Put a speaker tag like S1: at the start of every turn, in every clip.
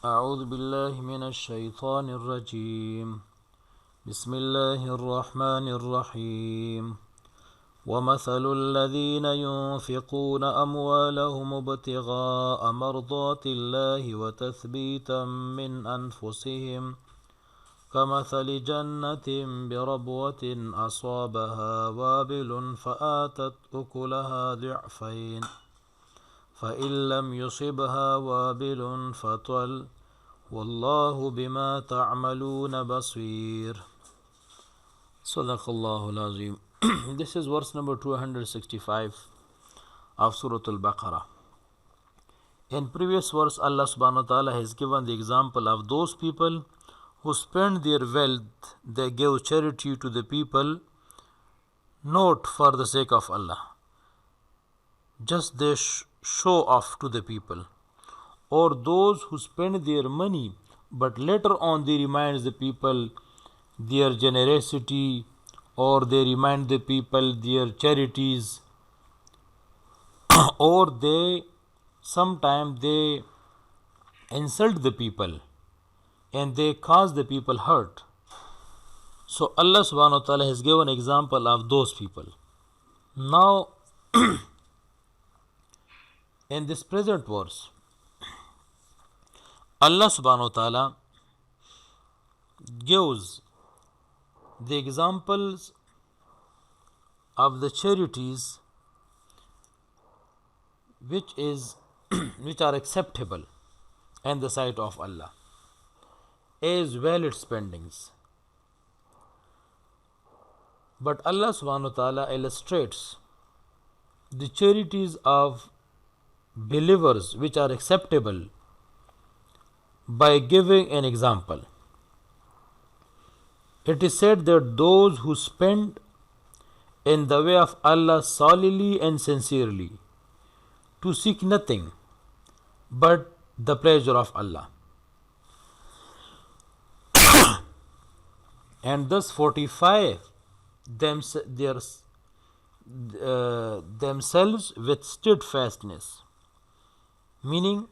S1: أعوذ بالله من الشيطان الرجيم. بسم الله الرحمن الرحيم. ومثل الذين ينفقون أموالهم ابتغاء مرضات الله وتثبيتا من أنفسهم كمثل جنة بربوة أصابها وابل فآتت أكلها ضعفين فإن لم يصبها وابل فطل والله بما تعملون بصير. صدق الله العظيم. This is verse number 265 of Surah Al-Baqarah. In previous verse, Allah subhanahu wa ta'ala has given the example of those people who spend their wealth, they give charity to the people, not for the sake of Allah. Just they show off to the people. Or those who spend their money, but later on they remind the people their generosity, or they remind the people their charities, or they sometimes they insult the people and they cause the people hurt. So Allah subhanahu wa ta'ala has given example of those people. Now in this present verse, Allah subhanahu wa ta'ala gives the examples of the charities which are acceptable in the sight of Allah as valid spendings. But Allah subhanahu wa ta'ala illustrates the charities of believers which are acceptable by giving an example. It is said that those who spend in the way of Allah solely and sincerely to seek nothing but the pleasure of Allah, and thus fortify themselves with steadfastness, meaning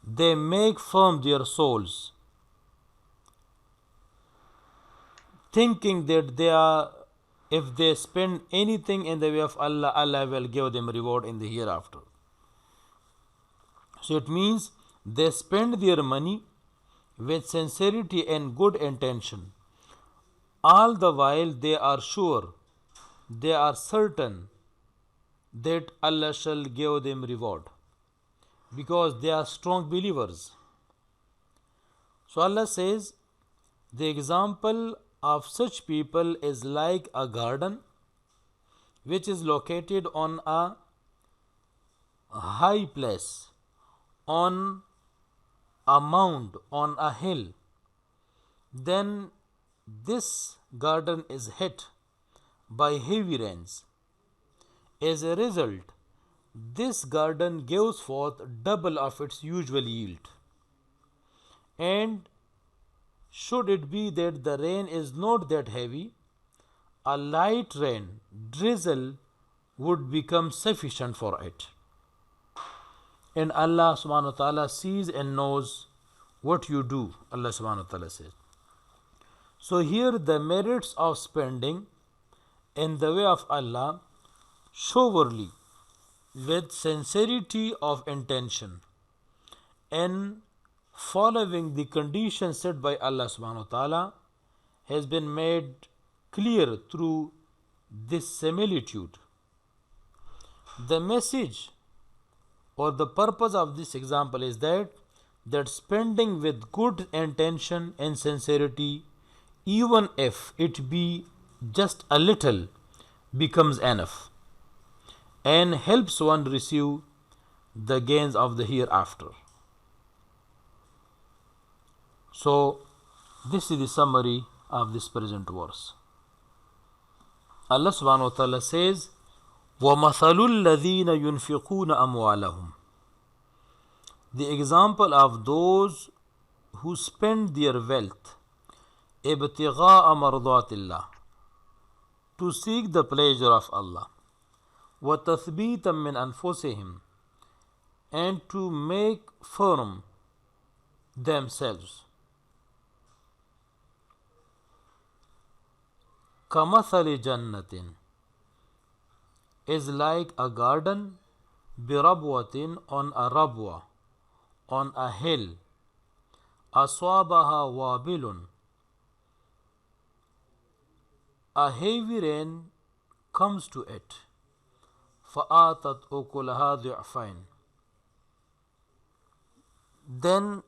S1: they make firm their souls, thinking that if they spend anything in the way of Allah, Allah will give them reward in the hereafter. So it means they spend their money with sincerity and good intention. All the while they are sure, they are certain that Allah shall give them reward, because they are strong believers. So Allah says the example of such people is like a garden which is located on a high place, on a mound, on a hill. Then this garden is hit by heavy rains. As a result, this garden gives forth double of its usual yield. And should it be that the rain is not that heavy, a light rain, drizzle, would become sufficient for it. And Allah subhanahu wa ta'ala sees and knows what you do, Allah subhanahu wa ta'ala says. So here the merits of spending in the way of Allah surely with sincerity of intention and following the conditions set by Allah subhanahu wa ta'ala has been made clear through this similitude. The message or the purpose of this example is that spending with good intention and sincerity, even if it be just a little, becomes enough and helps one receive the gains of the hereafter. So this is the summary of this present verse. Allah subhanahu wa ta'ala says, وَمَثَلُ الَّذِينَ يُنْفِقُونَ أَمْوَالَهُم. The example of those who spend their wealth ابتغاء مرضات الله, to seek the pleasure of Allah, وَتَثْبِيتًا مِّنْ أَنفُسِهِمْ, and to make firm themselves. Kamathali jannatin is like a garden, birabwatin on a rabwa, on a hill, aswabaha wabilun, a heavy rain comes to it, fa'atat ukulaha du'afain, then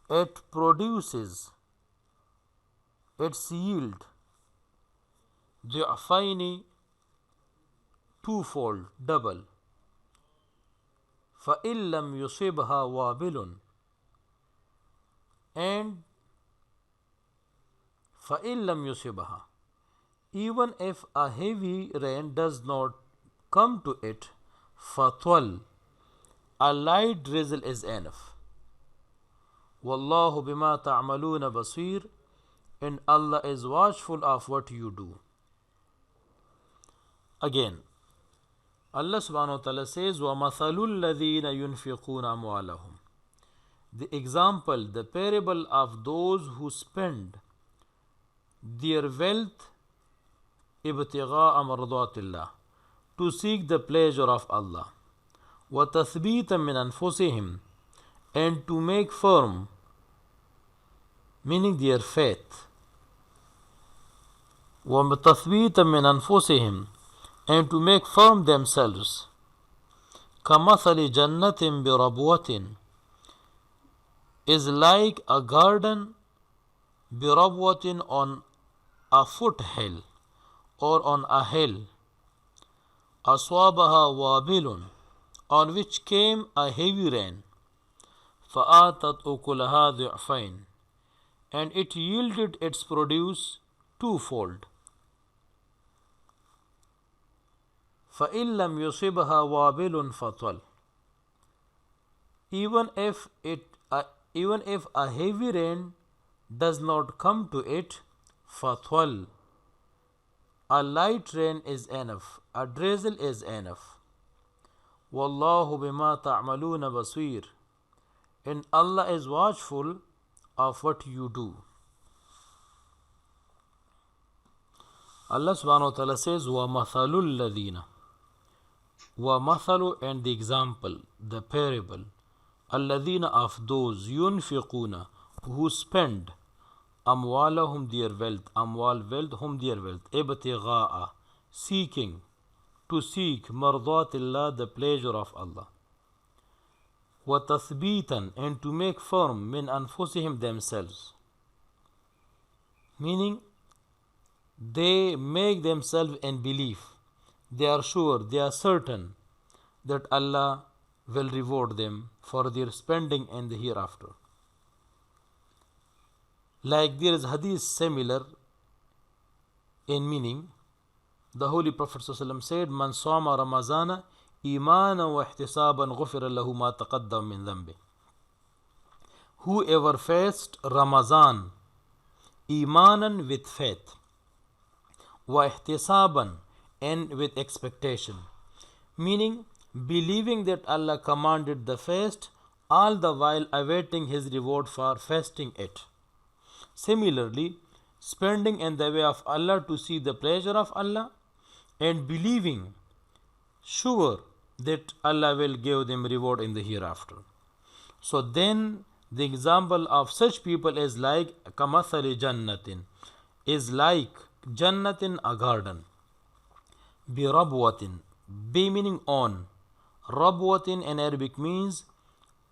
S1: it produces its yield du'afaini, twofold, double. فَإِن لَمْ يُصِبْهَا وَابِلٌ, and فَإِن لَمْ يُصِبْهَا, even if a heavy rain does not come to it, فَطْوَلْ, a light drizzle is enough. وَاللَّهُ بِمَا تَعْمَلُونَ بَصِيرٌ, and Allah is watchful of what you do. Again, Allah subhanahu wa ta'ala says, وَمَثَلُ الَّذِينَ يُنْفِقُونَ أَمْوَالَهُمْ, the example, the parable of those who spend their wealth ابتغاء مرضات الله, to seek the pleasure of Allah, وَتَثْبِيتًا مِنْ أَنفُسِهِمْ, and to make firm, meaning their faith, وَتَثْبِيتًا مِنْ أَنفُسِهِمْ, and to make firm themselves. كَمَثَلِ جَنَّةٍ بِرَبْوَةٍ is like a garden, birabwatin on a foothill or on a hill, aswabaha wabilun, on which came a heavy rain, fa'atat ukulaha du'afain, and it yielded its produce twofold. فَإِن لَمْ يُصِبْهَا وَابِلٌ فَطْوَلْ, even if a heavy rain does not come to it, فَطْوَلْ, a light rain is enough, a drizzle is enough. وَاللَّهُ بِمَا تَعْمَلُونَ بَصِيرٌ, and Allah is watchful of what you do. Allah subhanahu wa ta'ala says, وَمَثَلُ الَّذِينَ, وَمَثَلُ, and the example, the parable, الَّذِينَ, of those, يُنْفِقُونَ, who spend, أَمْوَالَهُمْ, their wealth, أَمْوال, wealth, hum, their wealth, ابْتِغَاءَ, seeking, to seek, مرضات الله, the pleasure of Allah, وَتَثْبِيتًا, and to make firm, مِنْ أَنفُسِهِمْ, themselves, meaning they make themselves in belief, they are sure, they are certain that Allah will reward them for their spending in the hereafter. Like there is hadith similar in meaning. The Holy Prophet ﷺ said, Man sama Ramazana imanan wa ihtisaban ghufira lahu ma taqaddam min dhanbi. Whoever fasts Ramazan imanan, with faith, wa ihtisaban, and with expectation, meaning believing that Allah commanded the fast, all the while awaiting His reward for fasting it. Similarly, spending in the way of Allah to see the pleasure of Allah, and believing, sure that Allah will give them reward in the hereafter. So then the example of such people is like kamathali jannatin, is like jannatin, a garden, birabwatin, bi meaning on, rabwatin in Arabic means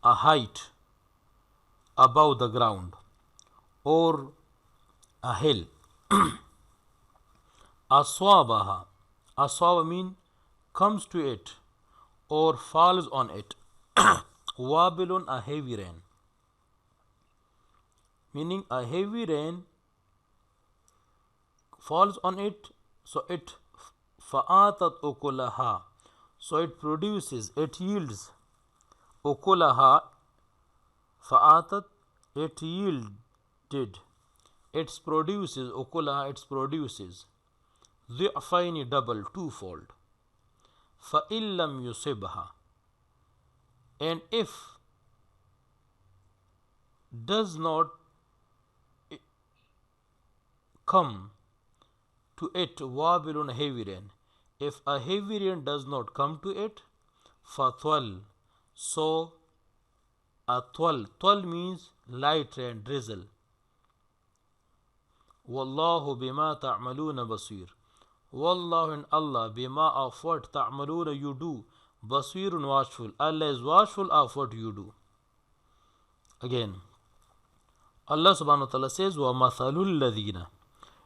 S1: a height above the ground or a hill. Aswabaha, aswaba mean comes to it or falls on it. Wabilun, a heavy rain, meaning a heavy rain falls on it, so it fa'atat ukulaha, so it produces, it yields, ukulaha, fa'atat, it yielded, it produces, ukulaha, it produces, dhi'faini, double, twofold. فَإِن لَمْ يُصِبْهَا, and if does not come to it wabilun heavy rain, if a heavy rain does not come to it, fatwal, so a twal means light rain, drizzle. Wallahu bima ta'maluna basir. Wallahu and Allah bima of what ta'maluna you do, basirun watchful. Allah is watchful of what you do. Again, Allah subhanahu wa ta'ala says, wa mathalul ladina,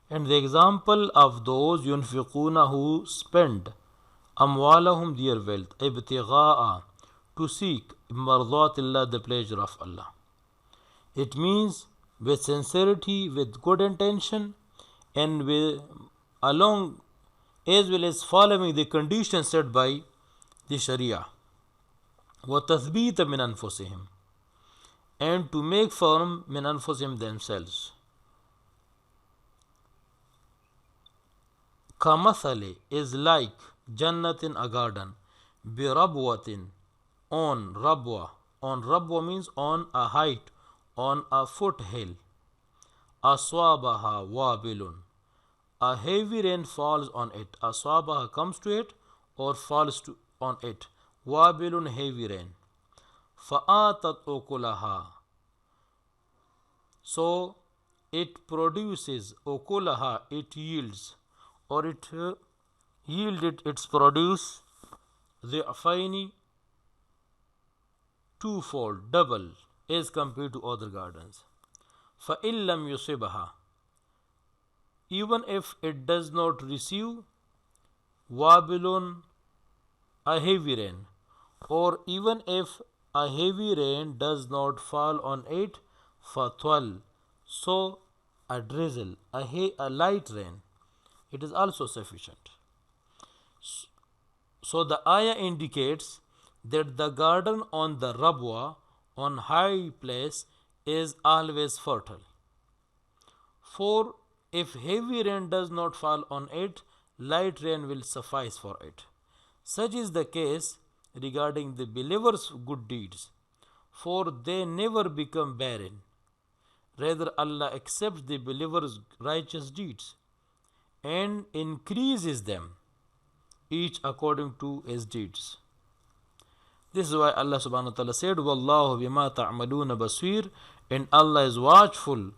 S1: and the example of those yunfiquna who spend amwalahum their wealth, ibtigha'a, to seek mardatillah, the pleasure of Allah. It means with sincerity, with good intention, and with along as well as following the conditions set by the Sharia. وَتَثْبِيتًا مِنْ أَنفُسِهِمْ, and to make firm min anfusihim, themselves. Kamathali is like jannatin, a garden, birabwatin, on rabwa means on a height, on a foothill. Aswabaha wabilun, a heavy rain falls on it. Aswabaha comes to it or falls on it. Wabilun, heavy rain. Fa'atat ukulaha, so it produces, ukulaha, it yields, or it yielded its produce, dhi'faini, twofold, double, as compared to other gardens. فَإِلَّمْ يُصِبْهَا, even if it does not receive, wabilun, a heavy rain, or even if a heavy rain does not fall on it, fatwal, so a drizzle, a light rain, it is also sufficient. So the ayah indicates that the garden on the rabwa, on high place, is always fertile. For if heavy rain does not fall on it, light rain will suffice for it. Such is the case regarding the believers' good deeds, for they never become barren. Rather, Allah accepts the believers' righteous deeds and increases them, each according to his deeds. This is why Allah subhanahu wa ta'ala said, Wallahu bima ta'maluna basir, and Allah is watchful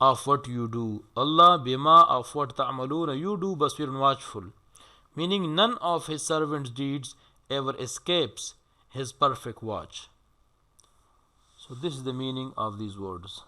S1: of what you do. Allah bima, of what ta'maluna you do, basir, watchful. Meaning none of his servants' deeds ever escapes his perfect watch. So this is the meaning of these words.